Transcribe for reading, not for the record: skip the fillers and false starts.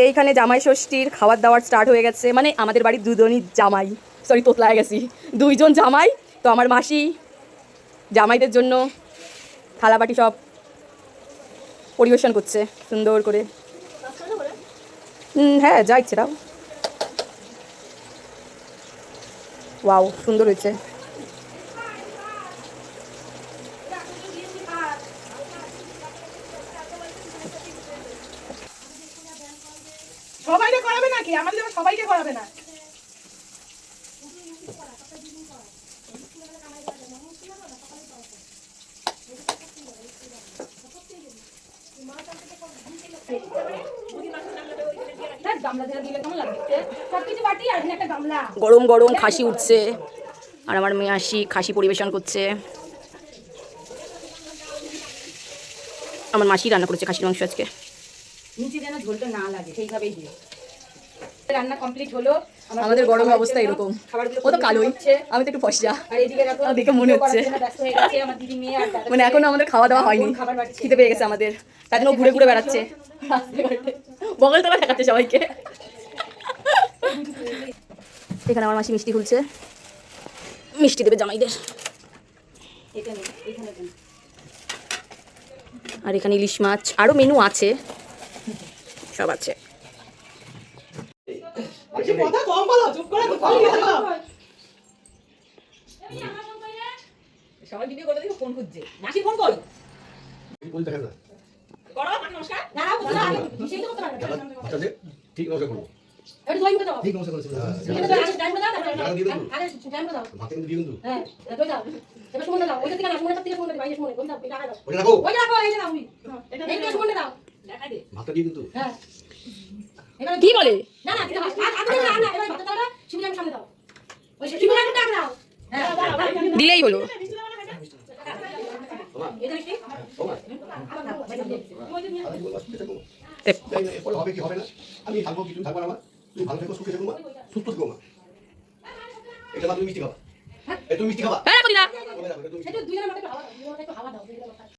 এইখানে জামাই ষষ্ঠীর খাবার দাবার স্টার্ট হয়ে গেছে, মানে আমাদের বাড়ির দুজনই জামাই, সরি তোতলায় গেছি, দুইজন জামাই। তো আমার মাসি জামাইদের জন্য থালাবাটি সব পরিবেশন করছে সুন্দর করে। হ্যাঁ যা ইচ্ছে দাও। ওয়াও সুন্দর হয়েছে। সবাইকে করাবে নাকি? আমাদের সবাইকে করাবে না। গরম গরম খাসি উঠছে আর আমার মেয়ে আসি খাসি পরিবেশন করছে। আমার মাসি রান্না করেছে খাসির মাংস আজকে। নিচে যেন ঝোলটা না লাগে সেইভাবেই দিও। রান্না কমপ্লিট হলো। আমাদের গরমের অবস্থা এরকম, ও তো কালোই, আমি তো একটু ফসা, দেখে মনে হচ্ছে মানে এখনো আমাদের খাওয়া দাওয়া হয়নি, খিদে পেয়ে গেছে আমাদের, তার জন্য ঘুরে ঘুরে বেড়াচ্ছে, বগল তোলা দেখাচ্ছে সবাইকে। এখানে আমার মাসি মিষ্টি খুলছে, মিষ্টি দেবে জামাইদের। আর এখানে ইলিশ মাছ, আরো মেনু আছে, সব আছে। সবাই ভিডিও করে দেখো, ফোন খুঁজছে। মাসি ফোন কর। বল দেখা না। করো, নমস্কার। না না, সেই তো করতে পারবে। আচ্ছা দে, ঠিক নমস্কার করব। একটু দই মুখে দাও। ঠিক নমস্কার করছি। এটা তো আগে টাইম দাও, আগে টাইম দাও। ভাতে কিন্তু দিয়ে কিন্তু। হ্যাঁ, দই দাও। এটা শুনে দাও। ওইটা থেকে না, শুনে থেকে শুনে বাইরে শুনে, ওই দাও, এটা আগে দাও। ওটা রাখো। ওইটা রাখো, এই যে দাও। এটা শুনে দাও। দেখা দে। ভাতটা দিয়ে কিন্তু। হ্যাঁ। কি বলে? না না, দিতে হয়। আগে না না, এবার ভাতটা দাও, শিবলিঙ্গের সামনে দাও। ওই শিবলিঙ্গের ডাক দাও। হ্যাঁ, দিলেই হলো। এটা মিষ্টি? এরপরে হবে কি হবে না আমি থাকবো কি তুমি থাকবো না, তুমি ভালো থেকো, সুখে থেকো, সুস্থ থেকো মা। এটা মা তুমি মিষ্টি খাবা, তুমি মিষ্টি খাবা। হ্যাঁ, করি না। এটা দুইজনের মধ্যে একটু হাওয়া দাও, দুইজনের মধ্যে একটু হাওয়া দাও।